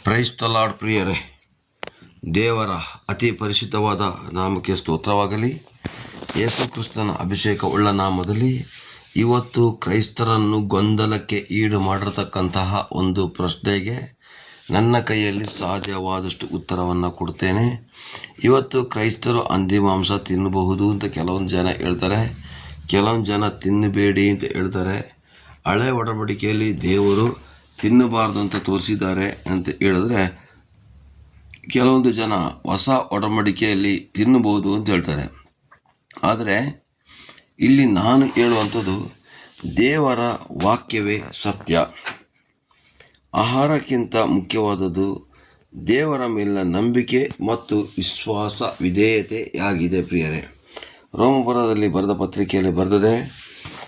Praise the lord ಪ್ರಿಯರೇ, ದೇವರ ಅತಿ ಪರಿಶುದ್ಧವಾದ ನಾಮಕ್ಕೆ ಸ್ತೋತ್ರವಾಗಲಿ. ಯೇಸು ಕ್ರಿಸ್ತನ ಅಭಿಷೇಕವುಳ್ಳ ನಾಮದಲ್ಲಿ ಇವತ್ತು ಕ್ರೈಸ್ತರನ್ನು ಗೊಂದಲಕ್ಕೆ ಈಡು ಮಾಡಿರತಕ್ಕಂತಹ ಒಂದು ಪ್ರಶ್ನೆಗೆ ನನ್ನ ಕೈಯಲ್ಲಿ ಸಾಧ್ಯವಾದಷ್ಟು ಉತ್ತರವನ್ನು ಕೊಡ್ತೇನೆ. ಇವತ್ತು ಕ್ರೈಸ್ತರು ಹಂದಿ ಮಾಂಸ ತಿನ್ನಬಹುದು ಅಂತ ಕೆಲವೊಂದು ಜನ ಹೇಳ್ತಾರೆ, ಕೆಲವೊಂದು ಜನ ತಿನ್ನಬೇಡಿ ಅಂತ ಹೇಳ್ತಾರೆ. ಹಳೆ ಒಡಂಬಡಿಕೆಯಲ್ಲಿ ದೇವರು ತಿನ್ನಬಾರ್ದು ಅಂತ ತೋರಿಸಿದ್ದಾರೆ ಅಂತ ಹೇಳಿದ್ರೆ, ಕೆಲವೊಂದು ಜನ ಹೊಸ ಒಡಂಬಡಿಕೆಯಲ್ಲಿ ತಿನ್ನಬಹುದು ಅಂತ ಹೇಳ್ತಾರೆ. ಆದರೆ ಇಲ್ಲಿ ನಾನು ಹೇಳುವಂಥದ್ದು ದೇವರ ವಾಕ್ಯವೇ ಸತ್ಯ. ಆಹಾರಕ್ಕಿಂತ ಮುಖ್ಯವಾದದ್ದು ದೇವರ ಮೇಲಿನ ನಂಬಿಕೆ ಮತ್ತು ವಿಶ್ವಾಸ ವಿಧೇಯತೆಯಾಗಿದೆ. ಪ್ರಿಯರೇ, ರೋಮಪುರದಲ್ಲಿ ಬರೆದ ಪತ್ರಿಕೆಯಲ್ಲಿ ಬರೆದಿದೆ,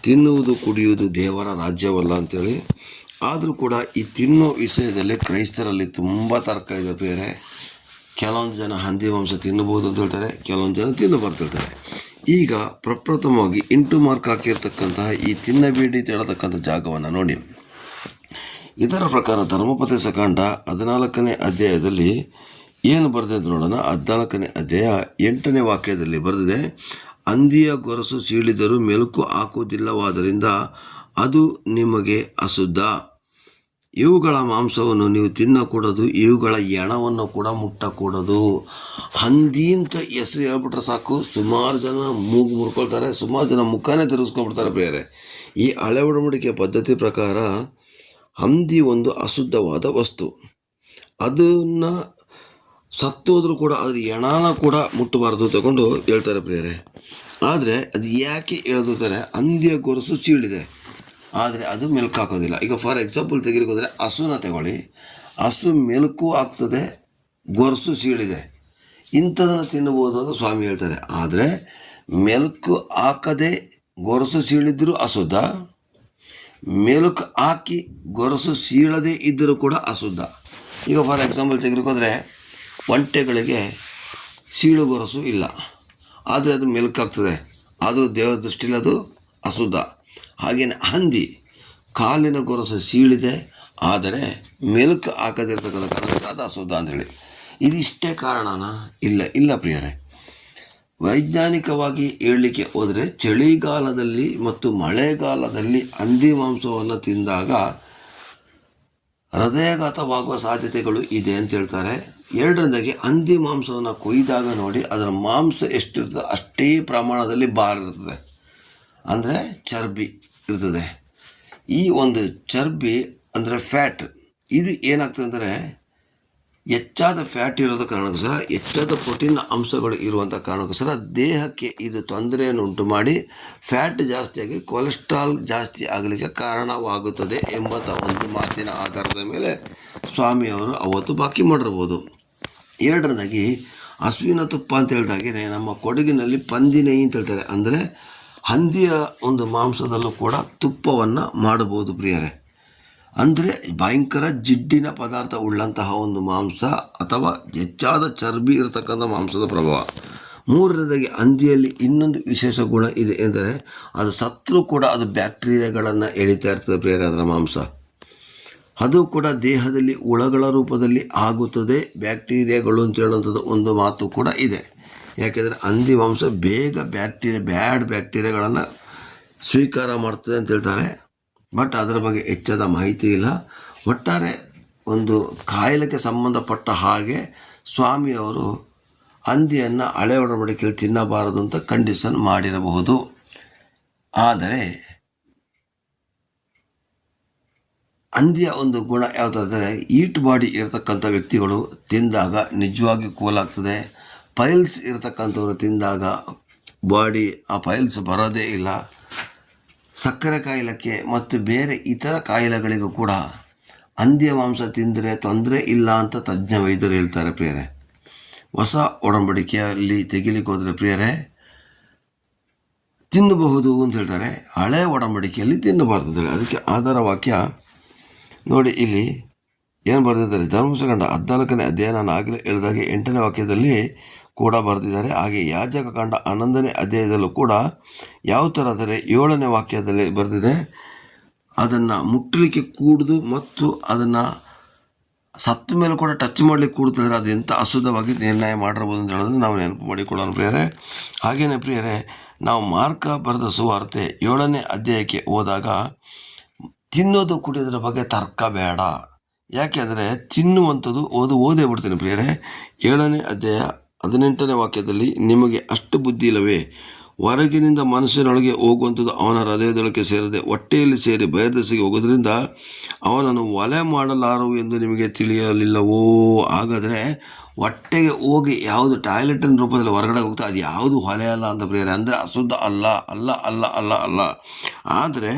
ತಿನ್ನುವುದು ಕುಡಿಯುವುದು ದೇವರ ರಾಜ್ಯವಲ್ಲ ಅಂತೇಳಿ. ಆದರೂ ಕೂಡ ಈ ತಿನ್ನೋ ವಿಷಯದಲ್ಲಿ ಕ್ರೈಸ್ತರಲ್ಲಿ ತುಂಬ ತರ್ಕ ಇದೆ. ಪ್ರಿಯರೇ, ಕೆಲವೊಂದು ಜನ ಹಂದಿ ಮಾಂಸ ತಿನ್ನಬಹುದು ಅಂತ ಹೇಳ್ತಾರೆ, ಕೆಲವೊಂದು ಜನ ತಿನ್ನಬಾರ್ದು ಹೇಳ್ತಾರೆ. ಈಗ ಪ್ರಪ್ರಥಮವಾಗಿ 8 ಮಾರ್ಕ್ ಹಾಕಿರ್ತಕ್ಕಂತಹ ಈ ತಿನ್ನಬೇಡಿ ಅಂತ ಹೇಳತಕ್ಕಂಥ ಜಾಗವನ್ನು ನೋಡಿ. ಇದರ ಪ್ರಕಾರ ಧರ್ಮೋಪದೇಶ ಕಾಂಡ 14ನೇ ಅಧ್ಯಾಯದಲ್ಲಿ ಏನು ಬರೆದಿದೆ ಅಂತ ನೋಡೋಣ. 14ನೇ ಅಧ್ಯಾಯ 8ನೇ ವಾಕ್ಯದಲ್ಲಿ ಬರೆದಿದೆ, ಹಂದಿಯ ಗೊರಸು ಸೀಳಿದರೂ ಮೆಲುಕು ಹಾಕುವುದಿಲ್ಲವಾದ್ದರಿಂದ ಅದು ನಿಮಗೆ ಅಶುದ್ಧ. ಇವುಗಳ ಮಾಂಸವನ್ನು ನೀವು ತಿನ್ನಕೂಡದು, ಇವುಗಳ ಎಣವನ್ನು ಕೂಡ ಮುಟ್ಟಕೂಡದು. ಹಂದಿ ಅಂತ ಹೆಸರು ಹೇಳ್ಬಿಟ್ರೆ ಸಾಕು, ಸುಮಾರು ಜನ ಮೂಗು ಮುರ್ಕೊಳ್ತಾರೆ, ಸುಮಾರು ಜನ ಮುಖನೇ ತಿರುಗಿಸ್ಕೊಬಿಡ್ತಾರೆ. ಪ್ರಿಯರೇ, ಈ ಹಳೆ ಒಡಂಬಡಿಕೆ ಪದ್ಧತಿ ಪ್ರಕಾರ ಹಂದಿ ಒಂದು ಅಶುದ್ಧವಾದ ವಸ್ತು. ಅದನ್ನು ಸತ್ತೋದ್ರೂ ಕೂಡ ಅದ್ರ ಎಣನ ಕೂಡ ಮುಟ್ಟಬಾರ್ದು ತಗೊಂಡು ಹೇಳ್ತಾರೆ. ಪ್ರಿಯರೇ, ಆದರೆ ಅದು ಯಾಕೆ ಹೇಳ್ತಾರೆ? ಹಂದಿಯ ಗೊರಸು ಸೀಳಿದೆ, ಆದರೆ ಅದು ಮೆಲುಕು ಹಾಕೋದಿಲ್ಲ. ಈಗ ಫಾರ್ ಎಕ್ಸಾಂಪಲ್ ತೆಗೆದುಕೊಂಡ್ರೆ ಹಸುನ ತಗೊಳ್ಳಿ, ಹಸು ಮೆಲುಕು ಹಾಕ್ತದೆ, ಗೊರಸು ಸೀಳಿದೆ, ಇಂಥದನ್ನು ತಿನ್ನಬಹುದು ಅಂತ ಸ್ವಾಮಿ ಹೇಳ್ತಾರೆ. ಆದರೆ ಮೆಲುಕು ಹಾಕದೆ ಗೊರಸು ಸೀಳಿದ್ರೂ ಅಶುದ್ಧ, ಮೆಲುಕು ಹಾಕಿ ಗೊರಸು ಸೀಳದೆ ಇದ್ದರೂ ಕೂಡ ಅಶುದ್ಧ. ಈಗ ಫಾರ್ ಎಕ್ಸಾಂಪಲ್ ತೆಗೆದುಕೊಂಡ್ರೆ ಒಂಟೆಗಳಿಗೆ ಸೀಳು ಗೊರಸು ಇಲ್ಲ, ಆದರೆ ಅದು ಮೆಲುಕು ಆಗ್ತದೆ, ಆದರೂ ದೇವರ ದೃಷ್ಟಿಲಿ ಅದು ಅಶುದ್ಧ. ಹಾಗೆಯೇ ಹಂದಿ ಕಾಲಿನ ಗೊರಸು ಸೀಳಿದೆ, ಆದರೆ ಮೆಲುಕು ಹಾಕದಿರ್ತಕ್ಕಂಥ ಕಾರಣ ಅದು ಅಶುದ್ಧ ಅಂಥೇಳಿ. ಇದಿಷ್ಟೇ ಕಾರಣನಾ? ಇಲ್ಲ ಪ್ರಿಯರೇ. ವೈಜ್ಞಾನಿಕವಾಗಿ ಹೇಳಲಿಕ್ಕೆ ಹೋದರೆ ಚಳಿಗಾಲದಲ್ಲಿ ಮತ್ತು ಮಳೆಗಾಲದಲ್ಲಿ ಹಂದಿ ಮಾಂಸವನ್ನು ತಿಂದಾಗ ಹೃದಯಾಘಾತವಾಗುವ ಸಾಧ್ಯತೆಗಳು ಇದೆ ಅಂತ ಹೇಳ್ತಾರೆ. ಎರಡನೇದಾಗಿ ಹಂದಿ ಮಾಂಸವನ್ನು ಕೊಯ್ದಾಗ ನೋಡಿ, ಅದರ ಮಾಂಸ ಎಷ್ಟಿರ್ತದೆ ಅಷ್ಟೇ ಪ್ರಮಾಣದಲ್ಲಿ ಬಾರ್ ಇರ್ತದೆ, ಅಂದರೆ ಚರ್ಬಿ ಇರ್ತದೆ. ಈ ಒಂದು ಚರ್ಬಿ ಅಂದರೆ ಫ್ಯಾಟ್, ಇದು ಏನಾಗ್ತದೆ ಅಂದರೆ ಹೆಚ್ಚಾದ ಫ್ಯಾಟ್ ಇರೋದ ಕಾರಣಕ್ಕೋಸ್ಕರ, ಹೆಚ್ಚಾದ ಪ್ರೋಟೀನ್ ಅಂಶಗಳು ಇರುವಂಥ ಕಾರಣಕ್ಕೋಸ್ಕರ ದೇಹಕ್ಕೆ ಇದು ತೊಂದರೆಯನ್ನು ಉಂಟು ಮಾಡಿ ಫ್ಯಾಟ್ ಜಾಸ್ತಿಯಾಗಿ ಕೊಲೆಸ್ಟ್ರಾಲ್ ಜಾಸ್ತಿ ಆಗಲಿಕ್ಕೆ ಕಾರಣವಾಗುತ್ತದೆ ಎಂಬಂಥ ಒಂದು ಮಾತಿನ ಆಧಾರದ ಮೇಲೆ ಸ್ವಾಮಿಯವರು ಅವತ್ತು ಬಾಕಿ ಮಾಡಿರ್ಬೋದು. ಎರಡನೇದಾಗಿ ಹಸುವಿನ ತುಪ್ಪ ಅಂತ ಹೇಳಿದಾಗೆ ನಮ್ಮ ಕೊಡಗಿನಲ್ಲಿ ಪಂದಿನೈ ಅಂತ ಹೇಳ್ತಾರೆ, ಅಂದರೆ ಹಂದಿಯ ಒಂದು ಮಾಂಸದಲ್ಲೂ ಕೂಡ ತುಪ್ಪವನ್ನು ಮಾಡಬಹುದು. ಪ್ರಿಯರೇ, ಅಂದರೆ ಭಯಂಕರ ಜಿಡ್ಡಿನ ಪದಾರ್ಥ ಉಳ್ಳಂತಹ ಒಂದು ಮಾಂಸ ಅಥವಾ ಹೆಚ್ಚಾದ ಚರ್ಬಿ ಇರತಕ್ಕಂಥ ಮಾಂಸದ ಪ್ರಭಾವ. ಮೂರನೇದಾಗಿ ಹಂದಿಯಲ್ಲಿ ಇನ್ನೊಂದು ವಿಶೇಷ ಗುಣ ಇದೆ ಎಂದರೆ, ಅದು ಸತ್ರೂ ಕೂಡ ಅದು ಬ್ಯಾಕ್ಟೀರಿಯಾಗಳನ್ನು ಎಳಿತಾ ಇರ್ತದೆ. ಪ್ರಿಯರೇ, ಅದರ ಮಾಂಸ ಅದು ಕೂಡ ದೇಹದಲ್ಲಿ ಹುಳಗಳ ರೂಪದಲ್ಲಿ ಆಗುತ್ತದೆ, ಬ್ಯಾಕ್ಟೀರಿಯಾಗಳು ಅಂತ ಹೇಳುವಂಥದ್ದು ಒಂದು ಮಾತು ಕೂಡ ಇದೆ. ಯಾಕೆಂದರೆ ಹಂದಿ ಮಾಂಸ ಬೇಗ ಬ್ಯಾಡ್ ಬ್ಯಾಕ್ಟೀರಿಯಾಗಳನ್ನು ಸ್ವೀಕಾರ ಮಾಡ್ತದೆ ಅಂತ ಹೇಳ್ತಾರೆ. ಬಟ್ ಅದರ ಬಗ್ಗೆ ಹೆಚ್ಚಾದ ಮಾಹಿತಿ ಇಲ್ಲ. ಒಟ್ಟಾರೆ ಒಂದು ಕಾಯಿಲೆಗೆ ಸಂಬಂಧಪಟ್ಟ ಹಾಗೆ ಸ್ವಾಮಿಯವರು ಹಂದಿಯನ್ನು ಹಳೆ ಒಡಂಬಡಿಕೆಯಲ್ಲಿ ತಿನ್ನಬಾರದು ಅಂತ ಕಂಡೀಷನ್ ಮಾಡಿರಬಹುದು. ಆದರೆ ಹಂದಿಯ ಒಂದು ಗುಣ ಯಾವುದಾದರೆ, ಈಟ್ ಬಾಡಿ ಇರತಕ್ಕಂಥ ವ್ಯಕ್ತಿಗಳು ತಿಂದಾಗ ನಿಜವಾಗಿ ಕೂಲಾಗ್ತದೆ. ಪೈಲ್ಸ್ ಇರತಕ್ಕಂಥವ್ರು ತಿಂದಾಗ ಬಾಡಿ ಆ ಪೈಲ್ಸ್ ಬರೋದೇ ಇಲ್ಲ. ಸಕ್ಕರೆ ಕಾಯಿಲೆಗೆ ಮತ್ತು ಬೇರೆ ಇತರ ಕಾಯಿಲೆಗಳಿಗೂ ಕೂಡ ಹಂದಿಯ ಮಾಂಸ ತಿಂದರೆ ತೊಂದರೆ ಇಲ್ಲ ಅಂತ ತಜ್ಞ ವೈದ್ಯರು ಹೇಳ್ತಾರೆ. ಪ್ರಿಯರೇ, ಹೊಸ ಒಡಂಬಡಿಕೆಯಲ್ಲಿ ತೆಗಿಲಿಕ್ಕೆ ಹೋದರೆ ಪ್ರಿಯರೇ ತಿನ್ನಬಹುದು ಅಂತ ಹೇಳ್ತಾರೆ, ಹಳೆ ಒಡಂಬಡಿಕೆಯಲ್ಲಿ ತಿನ್ನಬಾರ್ದು ಅಂತೇಳಿ. ಅದಕ್ಕೆ ಆಧಾರ ವಾಕ್ಯ ನೋಡಿ, ಇಲ್ಲಿ ಏನು ಬರೆದಿದ್ದಾರೆ? ಧರ್ಮೋಪದೇಶ ಕಾಂಡ 14ನೇ ಅಧ್ಯಾಯ ನಾನು ಆಗಲೇ ಹೇಳಿದಾಗೆ 8ನೇ ವಾಕ್ಯದಲ್ಲಿ ಕೂಡ ಬರೆದಿದ್ದಾರೆ. ಹಾಗೆ ಯಾಜಕ ಕಾಂಡ 11ನೇ ಅಧ್ಯಾಯದಲ್ಲೂ ಕೂಡ ಯಾವ ಥರ ಅಂದರೆ 7ನೇ ವಾಕ್ಯದಲ್ಲಿ ಬರೆದಿದೆ, ಅದನ್ನು ಮುಟ್ಟಲಿಕ್ಕೆ ಕೂಡದು ಮತ್ತು ಅದನ್ನು ಸತ್ತ ಮೇಲೆ ಕೂಡ ಟಚ್ ಮಾಡಲಿಕ್ಕೆ ಕೂಡ್ತಿದ್ರೆ ಅದು ಎಂಥ ಅಶುದ್ಧವಾಗಿ ನಿರ್ಣಯ ಮಾಡಿರ್ಬೋದು ಅಂತ ಹೇಳೋದು ನಾವು ನೆನಪು ಮಾಡಿಕೊಳ್ಳೋಣ ಪ್ರಿಯರೇ. ಹಾಗೆಯೇ ಪ್ರಿಯರೇ, ನಾವು ಮಾರ್ಕ ಬರೆದ ಸುವಾರ್ತೆ 7ನೇ ಅಧ್ಯಾಯಕ್ಕೆ ಹೋದಾಗ ತಿನ್ನೋದು ಕುಡಿಯೋದ್ರ ಬಗ್ಗೆ ತರ್ಕ ಬೇಡ. ಯಾಕೆಂದರೆ ತಿನ್ನುವಂಥದ್ದು ಓದೇ ಬಿಡ್ತೀನಿ ಪ್ರಿಯರೇ. 7ನೇ ಅಧ್ಯಾಯ 18ನೇ ವಾಕ್ಯದಲ್ಲಿ, ನಿಮಗೆ ಅಷ್ಟು ಬುದ್ಧಿ ಇಲ್ಲವೇ? ಹೊರಗಿನಿಂದ ಮನುಷ್ಯನೊಳಗೆ ಹೋಗುವಂಥದ್ದು ಅವನ ಹೃದಯದೊಳಗೆ ಸೇರದೆ ಹೊಟ್ಟೆಯಲ್ಲಿ ಸೇರಿ ಬಹಿರ್ದೆಸೆಗೆ ಹೋಗೋದ್ರಿಂದ ಅವನನ್ನು ಒಲೆ ಮಾಡಲಾರವು ಎಂದು ನಿಮಗೆ ತಿಳಿಯಲಿಲ್ಲವೋ? ಹಾಗಾದರೆ ಹೊಟ್ಟೆಗೆ ಹೋಗಿ ಯಾವುದು ಟಾಯ್ಲೆಟಿನ ರೂಪದಲ್ಲಿ ಹೊರಗಡೆ ಹೋಗ್ತಾ ಅದು ಯಾವುದು ಹೊಲೆ ಅಲ್ಲ ಅಂತ ಪ್ರಿಯರೇ. ಅಂದರೆ ಅಶುದ್ಧ ಅಲ್ಲ ಅಲ್ಲ ಅಲ್ಲ ಅಲ್ಲ ಅಲ್ಲ. ಆದರೆ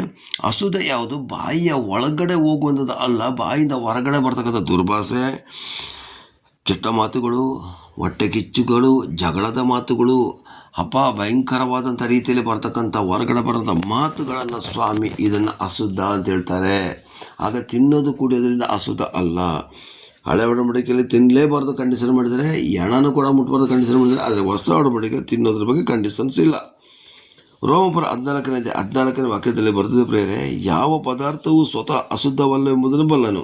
ಅಶುದ್ಧ ಯಾವುದು? ಬಾಯಿಯ ಒಳಗಡೆ ಹೋಗುವಂಥದ್ದು ಅಲ್ಲ, ಬಾಯಿಂದ ಹೊರಗಡೆ ಬರ್ತಕ್ಕಂಥ ದುರ್ಭಾಷೆ, ಕೆಟ್ಟ ಮಾತುಗಳು, ಹೊಟ್ಟೆ ಕಿಚ್ಚುಗಳು, ಜಗಳದ ಮಾತುಗಳು, ಭಯಂಕರವಾದಂಥ ರೀತಿಯಲ್ಲಿ ಬರ್ತಕ್ಕಂಥ ಹೊರಗಡೆ ಬರೋಂಥ ಮಾತುಗಳನ್ನು ಸ್ವಾಮಿ ಇದನ್ನು ಅಶುದ್ಧ ಅಂತ ಹೇಳ್ತಾರೆ. ಆಗ ತಿನ್ನೋದು ಕುಡಿಯೋದ್ರಿಂದ ಅಶುದ್ಧ ಅಲ್ಲ. ಹಳೆ ಒಡಂಬಡಿಕೆಯಲ್ಲಿ ತಿನ್ನಲೇಬಾರ್ದು ಕಂಡೀಷನ್ ಮಾಡಿದರೆ, ಎಣನೂ ಕೂಡ ಮುಟ್ಬಾರ್ದು ಕಂಡೀಷನ್ ಮಾಡಿದರೆ, ಆದರೆ ಹೊಸ ಒಡಂಬಡಿಕೆ ತಿನ್ನೋದ್ರ ಬಗ್ಗೆ ಕಂಡೀಷನ್ಸ್ ಇಲ್ಲ. ರೋಮಪುರ 14ನೇ ವಾಕ್ಯದಲ್ಲಿ ಬರೆದಿದೆ ಪ್ರಿಯರೇ, ಯಾವ ಪದಾರ್ಥವೂ ಸ್ವತಃ ಅಶುದ್ಧವಲ್ಲ ಎಂಬುದನ್ನು ಬಲ್ಲನು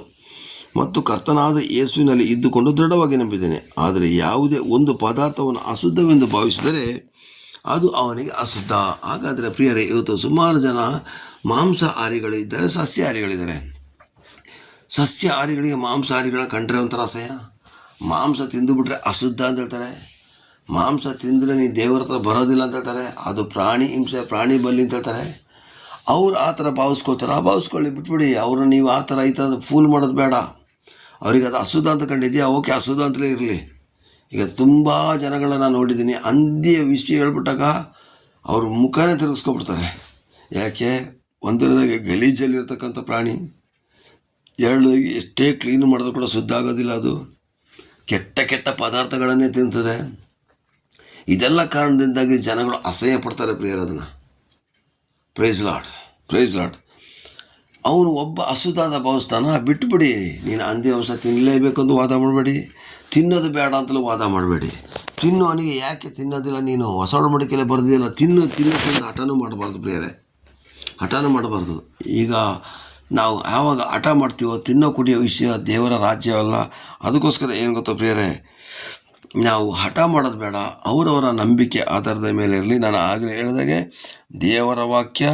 ಮತ್ತು ಕರ್ತನಾದ ಯೇಸುವಿನಲ್ಲಿ ಇದ್ದುಕೊಂಡು ದೃಢವಾಗಿ ನಂಬಿದ್ದೇನೆ. ಆದರೆ ಯಾವುದೇ ಒಂದು ಪದಾರ್ಥವನ್ನು ಅಶುದ್ಧವೆಂದು ಭಾವಿಸಿದರೆ ಅದು ಅವನಿಗೆ ಅಶುದ್ಧ. ಹಾಗಾದರೆ ಪ್ರಿಯರೇ, ಇವತ್ತು ಸುಮಾರು ಜನ ಮಾಂಸಾಹಾರಿಗಳಿದ್ದಾರೆ, ಸಸ್ಯಾಹಾರಿಗಳಿದ್ದಾರೆ. ಸಸ್ಯಾಹಾರಿಗಳಿಗೆ ಮಾಂಸಾಹಾರಿಗಳ ಕಂಡ್ರೆ ಒಂಥರ ಅಸಹ್ಯ. ಮಾಂಸ ತಿಂದುಬಿಟ್ರೆ ಅಶುದ್ಧ ಅಂತ ಹೇಳ್ತಾರೆ. ಮಾಂಸ ತಿಂದರೆ ನೀನು ದೇವರ ಹತ್ರ ಬರೋದಿಲ್ಲ ಅಂತ ಹೇಳ್ತಾರೆ. ಅದು ಪ್ರಾಣಿ ಹಿಂಸೆ, ಪ್ರಾಣಿ ಬಲಿ ಅಂತ ಹೇಳ್ತಾರೆ. ಅವ್ರು ಆ ಥರ ಭಾವಿಸ್ಕೊಳ್ತಾರೆ. ಭಾವಿಸ್ಕೊಳ್ಳಿ, ಬಿಟ್ಬಿಡಿ. ಅವ್ರನ್ನ ನೀವು ಆ ಥರ ಈ ಥರ ಫೂಲ್ ಮಾಡೋದು ಬೇಡ. ಅವ್ರಿಗೆ ಅದು ಅಶುದ್ಧ ಅಂತ ಕಂಡಿದೆಯಾ, ಓಕೆ, ಅಶುದ್ಧ ಅಂತಲೇ ಇರಲಿ. ಈಗ ತುಂಬ ಜನಗಳನ್ನ ನೋಡಿದ್ದೀನಿ, ಹಂದಿಯ ವಿಷಯ ಹೇಳ್ಬಿಟ್ಟಾಗ ಅವ್ರ ಮುಖನೇ ತಿರುಗಿಸ್ಕೊಬಿಡ್ತಾರೆ. ಯಾಕೆ? ಒಂದರದಾಗೆ ಗಲೀಜಲ್ಲಿರ್ತಕ್ಕಂಥ ಪ್ರಾಣಿ, ಎರಡದಾಗಿ ಎಷ್ಟೇ ಕ್ಲೀನ್ ಮಾಡಿದ್ರು ಕೂಡ ಶುದ್ಧ ಆಗೋದಿಲ್ಲ. ಅದು ಕೆಟ್ಟ ಕೆಟ್ಟ ಪದಾರ್ಥಗಳನ್ನೇ ತಿಂತದೆ. ಇದೆಲ್ಲ ಕಾರಣದಿಂದಾಗಿ ಜನಗಳು ಅಸಹ್ಯ ಪಡ್ತಾರೆ ಪ್ರಿಯರ ಅದನ್ನು. Praise Lord, praise Lord. ಅವನು ಒಬ್ಬ ಅಶುದ್ಧ ಅಂತ ಭಾವಿಸ್ತಾನ, ಬಿಟ್ಟುಬಿಡಿ. ನೀನು ಹಂದಿ ಮಾಂಸ ತಿನ್ನಲೇಬೇಕು ಅಂತ ವಾದ ಮಾಡಬೇಡಿ, ತಿನ್ನೋದು ಬೇಡ ಅಂತಲೂ ವಾದ ಮಾಡಬೇಡಿ. ತಿನ್ನೋನಿಗೆ ಯಾಕೆ ತಿನ್ನೋದಿಲ್ಲ? ನೀನು ಹೊಸ ಒಡಂಬಡಿಕೆಯಲ್ಲಿ ಬರೆದಿಲ್ಲ, ತಿನ್ನು ಹಠನೂ ಮಾಡಬಾರ್ದು ಪ್ರಿಯರೇ, ಹಠನೂ ಮಾಡಬಾರ್ದು. ಈಗ ನಾವು ಯಾವಾಗ ಹಠ ಮಾಡ್ತೀವೋ, ತಿನ್ನೋ ಕುಡಿಯೋ ವಿಷಯ ದೇವರ ರಾಜ್ಯವಲ್ಲ. ಅದಕ್ಕೋಸ್ಕರ ಏನು ಗೊತ್ತಾ ಪ್ರಿಯರೇ, ನಾವು ಹಠ ಮಾಡೋದು ಬೇಡ. ಅವರವರ ನಂಬಿಕೆ ಆಧಾರದ ಮೇಲೆ ಇರಲಿ. ನಾನು ಆಗಲೇ ಹೇಳಿದಾಗೆ ದೇವರ ವಾಕ್ಯ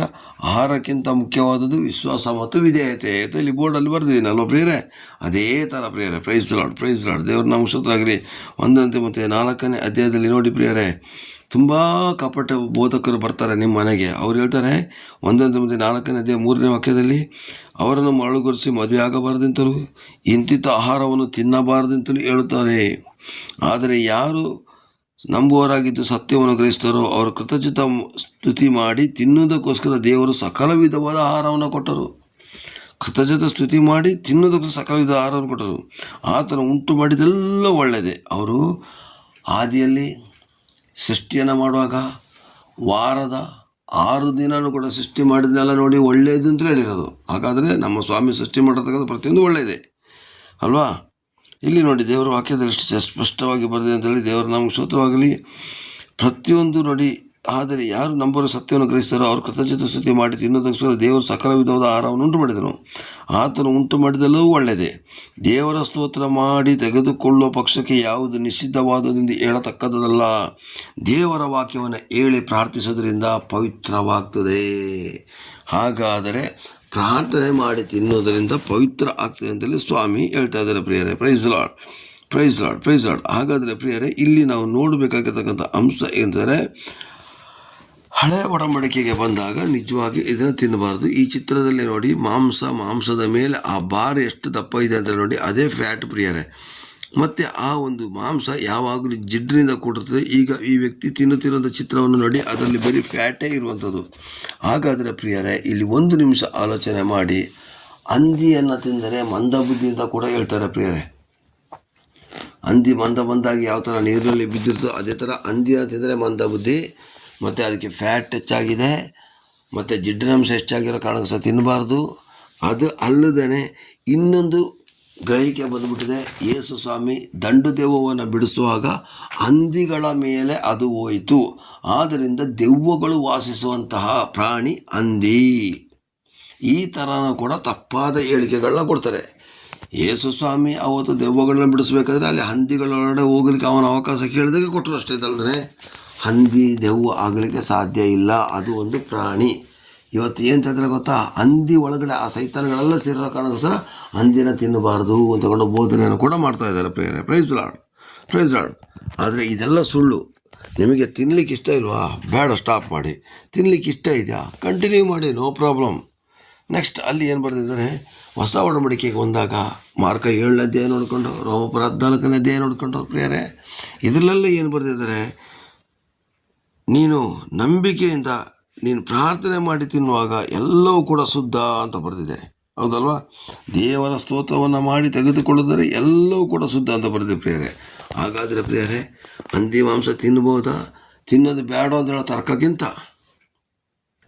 ಆಹಾರಕ್ಕಿಂತ ಮುಖ್ಯವಾದದ್ದು ವಿಶ್ವಾಸ ಮತ್ತು ವಿಧೇಯತೆ ಅಂತ ಇಲ್ಲಿ ಬೋರ್ಡಲ್ಲಿ ಬರೆದಿದ್ದೀನಿ ಅಲ್ವ ಪ್ರಿಯರೇ. ಅದೇ ಥರ ಪ್ರಿಯರೇ, ಪ್ರೈಸ್ ಲಾರ್ಡ್, ಪ್ರೈಸ್ ಲಾರ್ಡ್. ದೇವ್ರ ನಮ್ಮ ಸ್ತೋತ್ರ. 1 ಮತ್ತು 4ನೇ ಅಧ್ಯಾಯದಲ್ಲಿ ನೋಡಿ ಪ್ರಿಯರೇ, ತುಂಬ ಕಪಟ ಬೋಧಕರು ಬರ್ತಾರೆ ನಿಮ್ಮ ಮನೆಗೆ. ಅವ್ರು ಹೇಳ್ತಾರೆ 1 ಮತ್ತು 4ನೇ ಅಧ್ಯಾಯ 3ನೇ ವಾಕ್ಯದಲ್ಲಿ, ಅವರನ್ನು ಮರಳುಗೊಳಿಸಿ ಮದುವೆ ಆಗಬಾರ್ದಿಂತಲೂ ಇಂತಿಂಥ ಆಹಾರವನ್ನು ತಿನ್ನಬಾರ್ದಿಂತಲೂ ಹೇಳುತ್ತಾರೆ. ಆದರೆ ಯಾರು ನಂಬುವವರಾಗಿದ್ದು ಸತ್ಯವನ್ನು ಗ್ರಹಿಸ್ತಾರೋ ಅವರು ಕೃತಜ್ಞತ ಸ್ತುತಿ ಮಾಡಿ ತಿನ್ನುವುದಕ್ಕೋಸ್ಕರ ದೇವರು ಸಕಲ ವಿಧವಾದ ಆಹಾರವನ್ನು ಕೊಟ್ಟರು. ಕೃತಜ್ಞತೆ ಸ್ತುತಿ ಮಾಡಿ ತಿನ್ನುವುದಕ್ಕೋಸ್ಕರ ಸಕಲ ವಿಧದ ಆಹಾರವನ್ನು ಕೊಟ್ಟರು. ಆತನು ಉಂಟು ಮಾಡಿದೆಲ್ಲ ಒಳ್ಳೆಯದೇ. ಅವರು ಆದಿಯಲ್ಲಿ ಸೃಷ್ಟಿಯನ್ನು ಮಾಡುವಾಗ ವಾರದ 6 ದಿನವೂ ಕೂಡ ಸೃಷ್ಟಿ ಮಾಡಿದ್ನೆಲ್ಲ ನೋಡಿ ಒಳ್ಳೆಯದು ಅಂತ ಹೇಳಿರೋದು. ಹಾಗಾದರೆ ನಮ್ಮ ಸ್ವಾಮಿ ಸೃಷ್ಟಿ ಮಾಡಿರ್ತಕ್ಕಂಥ ಪ್ರತಿಯೊಂದು ಒಳ್ಳೆಯದೇ ಅಲ್ವಾ? ಇಲ್ಲಿ ನೋಡಿ ದೇವರ ವಾಕ್ಯದಲ್ಲಿ ಎಷ್ಟು ಸ್ಪಷ್ಟವಾಗಿ ಬರೆದಿದೆ ಅಂತೇಳಿ ದೇವರ ನಮಗೆ ಸ್ತೋತ್ರವಾಗಲಿ. ಪ್ರತಿಯೊಂದು ನೋಡಿ, ಆದರೆ ಯಾರು ನಂಬರು ಸತ್ಯವನ್ನು ಗ್ರಹಿಸ್ತಾರೋ ಅವರು ಕೃತಜ್ಞತೆ ಸ್ತುತಿ ಮಾಡಿ ತಿನ್ನೋದಕ್ಕೋಸ್ಕರ ದೇವರು ಸಕಲ ವಿಧವಾದ ಆಹಾರವನ್ನು ಉಂಟು ಮಾಡಿದನು. ಆತನು ಉಂಟು ಮಾಡಿದೆಲ್ಲವೂ ಒಳ್ಳೆಯದೇ. ದೇವರ ಸ್ತೋತ್ರ ಮಾಡಿ ತೆಗೆದುಕೊಳ್ಳುವ ಪಕ್ಷಕ್ಕೆ ಯಾವುದು ನಿಷಿದ್ಧವಾದದೆಂದು ಹೇಳತಕ್ಕದ್ದಲ್ಲ. ದೇವರ ವಾಕ್ಯವನ್ನು ಹೇಳಿ ಪ್ರಾರ್ಥಿಸೋದ್ರಿಂದ ಪವಿತ್ರವಾಗ್ತದೆ. ಹಾಗಾದರೆ ಪ್ರಾರ್ಥನೆ ಮಾಡಿ ತಿನ್ನೋದರಿಂದ ಪವಿತ್ರ ಆಗ್ತದೆ ಅಂತೇಳಿ ಸ್ವಾಮಿ ಹೇಳ್ತಾ ಇದ್ದಾರೆ ಪ್ರಿಯರೇ. Praise Lord, praise Lord, praise Lord. ಹಾಗಾದರೆ ಪ್ರಿಯರೇ, ಇಲ್ಲಿ ನಾವು ನೋಡಬೇಕಾಗಿರ್ತಕ್ಕಂಥ ಅಂಶ ಏನಂದರೆ, ಹಳೆಯ ಒಡಂಬಡಿಕೆಗೆ ಬಂದಾಗ ನಿಜವಾಗಿ ಇದನ್ನು ತಿನ್ನಬಾರ್ದು. ಈ ಚಿತ್ರದಲ್ಲಿ ನೋಡಿ, ಮಾಂಸದ ಮೇಲೆ ಆ ಬಾರ್ ಎಷ್ಟು ದಪ್ಪ ಇದೆ ಅಂತ ನೋಡಿ, ಅದೇ ಫ್ಯಾಟ್ ಪ್ರಿಯರೇ. ಮತ್ತು ಆ ಒಂದು ಮಾಂಸ ಯಾವಾಗಲೂ ಜಿಡ್ಡಿನಿಂದ ಕೂಡಿರ್ತದೆ. ಈಗ ಈ ವ್ಯಕ್ತಿ ತಿನ್ನುತ್ತಿರುವಂಥ ಚಿತ್ರವನ್ನು ನೋಡಿ, ಅದರಲ್ಲಿ ಬರೀ ಫ್ಯಾಟೇ ಇರುವಂಥದ್ದು. ಹಾಗಾದರೆ ಪ್ರಿಯರೇ, ಇಲ್ಲಿ 1 ನಿಮಿಷ ಆಲೋಚನೆ ಮಾಡಿ. ಹಂದಿಯನ್ನು ತಿಂದರೆ ಮಂದಬುದ್ಧಿ ಅಂತ ಕೂಡ ಹೇಳ್ತಾರೆ ಪ್ರಿಯರೇ. ಹಂದಿ ಮಂದ ಬಂದಾಗಿ ಯಾವ ಥರ ನೀರಿನಲ್ಲಿ ಬಿದ್ದಿರ್ತೋ ಅದೇ ಥರ ಹಂದಿಯನ್ನು ತಿಂದರೆ ಮಂದಬುದ್ಧಿ. ಮತ್ತು ಅದಕ್ಕೆ ಫ್ಯಾಟ್ ಹೆಚ್ಚಾಗಿದೆ, ಮತ್ತು ಜಿಡ್ಡಿನಂಶ ಹೆಚ್ಚಾಗಿರೋ ಕಾರಣಕ್ಕೆ ಸಹ ತಿನ್ನಬಾರ್ದು. ಅದು ಅಲ್ಲದೇ ಇನ್ನೊಂದು ಗ್ರಹಿಕೆ ಬಂದುಬಿಟ್ಟಿದೆ. ಯೇಸು ಸ್ವಾಮಿ ದಂಡು ದೆವ್ವವನ್ನು ಬಿಡಿಸುವಾಗ ಹಂದಿಗಳ ಮೇಲೆ ಅದು ಹೋಯಿತು. ಆದ್ದರಿಂದ ದೆವ್ವಗಳು ವಾಸಿಸುವಂತಹ ಪ್ರಾಣಿ ಹಂದಿ. ಈ ಥರನೂ ಕೂಡ ತಪ್ಪಾದ ಹೇಳಿಕೆಗಳನ್ನ ಕೊಡ್ತಾರೆ. ಯೇಸು ಸ್ವಾಮಿ ಅವತ್ತು ದೆವ್ವಗಳನ್ನ ಬಿಡಿಸ್ಬೇಕಾದ್ರೆ ಅಲ್ಲಿ ಹಂದಿಗಳೊಳಗಡೆ ಹೋಗ್ಲಿಕ್ಕೆ ಅವನ ಅವಕಾಶ ಕೇಳಿದಾಗ ಕೊಟ್ಟರು ಅಷ್ಟೇ ಇದಲ್ಲದೆ ಹಂದಿ ದೆವ್ವ ಆಗಲಿಕ್ಕೆ ಸಾಧ್ಯ ಇಲ್ಲ, ಅದು ಒಂದು ಪ್ರಾಣಿ. ಇವತ್ತು ಏನು ತಂದರೆ ಗೊತ್ತಾ, ಹಂದಿ ಒಳಗಡೆ ಆ ಸೈತಾನಗಳೆಲ್ಲ ಸೇರಿರೋ ಕಾರಣಕ್ಕೋಸ್ಕರ ಹಂದಿನ ತಿನ್ನಬಾರ್ದು ಅಂತಕೊಂಡು ಬೋಧನೆಯನ್ನು ಕೂಡ ಮಾಡ್ತಾ ಇದ್ದಾರೆ ಪ್ರೇರೆ. Praise Lord. ಆದರೆ ಇದೆಲ್ಲ ಸುಳ್ಳು. ನಿಮಗೆ ತಿನ್ನಲಿಕ್ಕೆ ಇಷ್ಟ ಇಲ್ವಾ, ಬೇಡ, ಸ್ಟಾಪ್ ಮಾಡಿ. ತಿನ್ನಲಿಕ್ಕೆ ಇಷ್ಟ ಇದೆಯಾ, ಕಂಟಿನ್ಯೂ ಮಾಡಿ, ನೋ ಪ್ರಾಬ್ಲಮ್. ನೆಕ್ಸ್ಟ್ ಅಲ್ಲಿ ಏನು ಬರೆದಿದ್ದಾರೆ, ಹೊಸ ಒಡಂಬಡಿಕೆಗೆ ಬಂದಾಗ ಮಾರ್ಕ 7ನೇ ಅಧ್ಯಾಯ ನೋಡಿಕೊಂಡು, ರೋಮಪುರ 14ನೇ ಅಧ್ಯಾಯ ನೋಡಿಕೊಂಡು ಪ್ರಿಯರೇ, ಇದರಲ್ಲೆಲ್ಲ ಏನು ಬರೆದಿದ್ದಾರೆ, ನೀನು ನಂಬಿಕೆಯಿಂದ ನೀನು ಪ್ರಾರ್ಥನೆ ಮಾಡಿ ತಿನ್ನುವಾಗ ಎಲ್ಲವೂ ಕೂಡ ಶುದ್ಧ ಅಂತ ಬರೆದಿದೆ, ಹೌದಲ್ವಾ? ದೇವರ ಸ್ತೋತ್ರವನ್ನು ಮಾಡಿ ತೆಗೆದುಕೊಳ್ಳುವುದರೆ ಎಲ್ಲವೂ ಕೂಡ ಶುದ್ಧ ಅಂತ ಬರೆದಿದೆ ಪ್ರಿಯರೇ. ಹಾಗಾದರೆ ಪ್ರಿಯರೇ, ಹಂದಿ ಮಾಂಸ ತಿನ್ಬೋದಾ, ತಿನ್ನೋದು ಬೇಡ ಅಂತ ಹೇಳೋ ತರ್ಕಕ್ಕಿಂತ,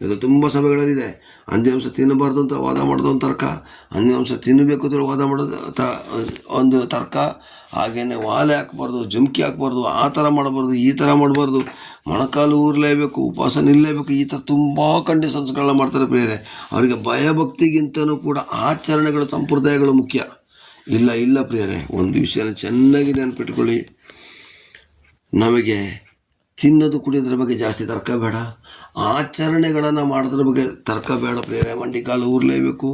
ಇದು ತುಂಬ ಸಭೆಗಳಲ್ಲಿದೆ, ಹಂದಿ ಮಾಂಸ ತಿನ್ನಬಾರ್ದು ಅಂತ ವಾದ ಮಾಡೋದು ಒಂದು ತರ್ಕ, ಹಂದಿ ಮಾಂಸ ತಿನ್ನಬೇಕು ಅಂತ ವಾದ ಮಾಡೋದು ಒಂದು ತರ್ಕ. ಹಾಗೆಯೇ ವಾಲೆ ಹಾಕ್ಬಾರ್ದು, ಜುಮ್ಕಿ ಹಾಕ್ಬಾರ್ದು, ಆ ಥರ ಮಾಡಬಾರ್ದು, ಈ ಥರ ಮಾಡಬಾರ್ದು, ಮೊಣಕಾಲು ಊರಲೇಬೇಕು, ಉಪವಾಸ ನಿಲ್ಲಲೇಬೇಕು, ಈ ಥರ ತುಂಬ ಕಂಡೀಷನ್ಸ್ಗಳನ್ನ ಮಾಡ್ತಾರೆ ಪ್ರಿಯರೇ. ಅವರಿಗೆ ಭಯಭಕ್ತಿಗಿಂತನೂ ಕೂಡ ಆಚರಣೆಗಳು, ಸಂಪ್ರದಾಯಗಳು ಮುಖ್ಯ. ಇಲ್ಲ ಪ್ರಿಯರೇ, ಒಂದು ವಿಷಯನ ಚೆನ್ನಾಗಿ ನೆನಪಿಟ್ಕೊಳ್ಳಿ, ನಮಗೆ ತಿನ್ನೋದು ಕುಡಿಯೋದ್ರ ಬಗ್ಗೆ ಜಾಸ್ತಿ ತರ್ಕ ಬೇಡ, ಆಚರಣೆಗಳನ್ನು ಮಾಡೋದ್ರ ಬಗ್ಗೆ ತರ್ಕ ಬೇಡ ಪ್ರಿಯರೇ. ಮಂಡಿಕಾಲು ಊರಲೇಬೇಕು,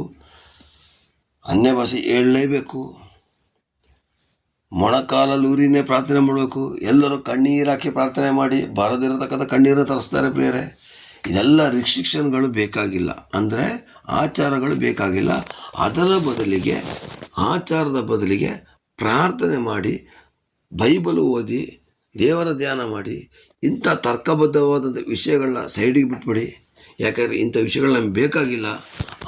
ಅನ್ಯ ಭಾಷೆ ಹೇಳಲೇಬೇಕು, ಮೊಣಕಾಲಲ್ಲಿ ಊರಿನೇ ಪ್ರಾರ್ಥನೆ ಮಾಡಬೇಕು, ಎಲ್ಲರೂ ಕಣ್ಣೀರು ಹಾಕಿ ಪ್ರಾರ್ಥನೆ ಮಾಡಿ ಬರದಿರತಕ್ಕಂಥ ಕಣ್ಣೀರನ್ನು ತರಿಸ್ತಾರೆ ಪ್ರಿಯರೇ. ಇದೆಲ್ಲ ರಿಸ್ಟ್ರಿಕ್ಷನ್ಗಳು ಬೇಕಾಗಿಲ್ಲ, ಅಂದರೆ ಆಚಾರಗಳು ಬೇಕಾಗಿಲ್ಲ. ಅದರ ಬದಲಿಗೆ, ಆಚಾರದ ಬದಲಿಗೆ ಪ್ರಾರ್ಥನೆ ಮಾಡಿ, ಬೈಬಲು ಓದಿ, ದೇವರ ಧ್ಯಾನ ಮಾಡಿ, ಇಂಥ ತರ್ಕಬದ್ಧವಾದಂಥ ವಿಷಯಗಳನ್ನ ಸೈಡಿಗೆ ಬಿಟ್ಬಿಡಿ. ಯಾಕಂದರೆ ಇಂಥ ವಿಷಯಗಳು ನಮಗೆ ಬೇಕಾಗಿಲ್ಲ.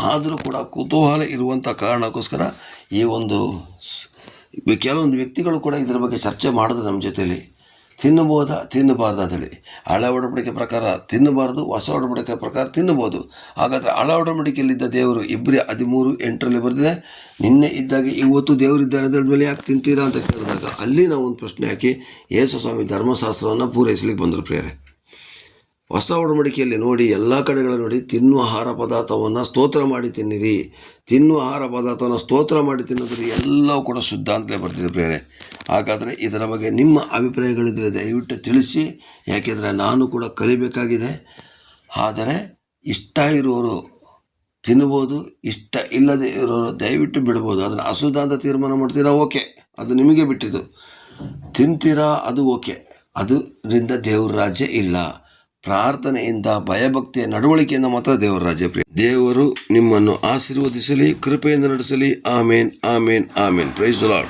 ಆದರೂ ಕೂಡ ಕುತೂಹಲ ಇರುವಂಥ ಕಾರಣಕ್ಕೋಸ್ಕರ ಈ ಒಂದು ಕೆಲವೊಂದು ವ್ಯಕ್ತಿಗಳು ಕೂಡ ಇದರ ಬಗ್ಗೆ ಚರ್ಚೆ ಮಾಡಿದ್ರು ನಮ್ಮ ಜೊತೆಯಲ್ಲಿ. ತಿನ್ನಬಹುದಾ, ತಿನ್ನಬಾರ್ದು ಅಂತೇಳಿ. ಹಳೆ ಒಡಂಬಡಿಕೆ ಪ್ರಕಾರ ತಿನ್ನಬಾರ್ದು, ಹೊಸ ಒಡಂಬಡಿಕೆ ಪ್ರಕಾರ ತಿನ್ನಬಹುದು. ಹಾಗಾದರೆ ಹಳೆ ಒಡಂಬಡಿಕೆಯಲ್ಲಿದ್ದ ದೇವರು ಇಬ್ಬರೇ 13:8 ಬರೆದಿದೆ, ನಿನ್ನೆ ಇದ್ದಾಗ ಇವತ್ತು ದೇವರಿದ್ದಾರೆ ಅಂತ ಮೇಲೆ ಯಾಕೆ ತಿಂತೀರಾ ಅಂತ ಕೇಳಿದಾಗ ಅಲ್ಲಿ ನಾವು ಒಂದು ಪ್ರಶ್ನೆ ಹಾಕಿ ಯೇಸು ಸ್ವಾಮಿ ಧರ್ಮಶಾಸ್ತ್ರವನ್ನು ಪೂರೈಸಲಿಕ್ಕೆ ಬಂದರು ಪ್ರಿಯರೇ. ಹೊಸ ಒಡಂಬಡಿಕೆಯಲ್ಲಿ ನೋಡಿ, ಎಲ್ಲ ಕಡೆಗಳ ನೋಡಿ, ತಿನ್ನುವ ಆಹಾರ ಪದಾರ್ಥವನ್ನು ಸ್ತೋತ್ರ ಮಾಡಿ ತಿನ್ನಿರಿ, ತಿನ್ನುವ ಆಹಾರ ಪದಾರ್ಥವನ್ನು ಸ್ತೋತ್ರ ಮಾಡಿ ತಿನ್ನೋದ್ರಿ ಎಲ್ಲವೂ ಕೂಡ ಶುದ್ಧ ಅಂತಲೇ ಬರ್ತಿದೆ ಪ್ರಿಯರೇ. ಹಾಗಾದರೆ ಇದರ ಬಗ್ಗೆ ನಿಮ್ಮ ಅಭಿಪ್ರಾಯಗಳಿದ್ದರೆ ದಯವಿಟ್ಟು ತಿಳಿಸಿ, ಯಾಕೆಂದರೆ ನಾನು ಕೂಡ ಕಲಿಬೇಕಾಗಿದೆ. ಆದರೆ ಇಷ್ಟ ಇರೋರು ತಿನ್ಬೋದು, ಇಷ್ಟ ಇಲ್ಲದೆ ಇರೋರು ದಯವಿಟ್ಟು ಬಿಡ್ಬೋದು. ಅದನ್ನು ಅಶುದ್ಧ ಅಂತ ತೀರ್ಮಾನ ಮಾಡ್ತೀರಾ, ಓಕೆ, ಅದು ನಿಮಗೆ ಬಿಟ್ಟಿದ್ದು. ತಿಂತೀರಾ, ಅದು ಓಕೆ, ಅದರಿಂದ ದೇವ್ರ ರಾಜ್ಯ ಇಲ್ಲ. ಪ್ರಾರ್ಥನೆಯಿಂದ, ಭಯಭಕ್ತಿಯ ನಡವಳಿಕೆಯಿಂದ ಮಾತ್ರ ದೇವರ ರಾಜ್ಯ. ದೇವರು ನಿಮ್ಮನ್ನು ಆಶೀರ್ವದಿಸಲಿ, ಕೃಪೆಯಿಂದ ನಡೆಸಲಿ. ಆಮೇನ್. Praise the lord.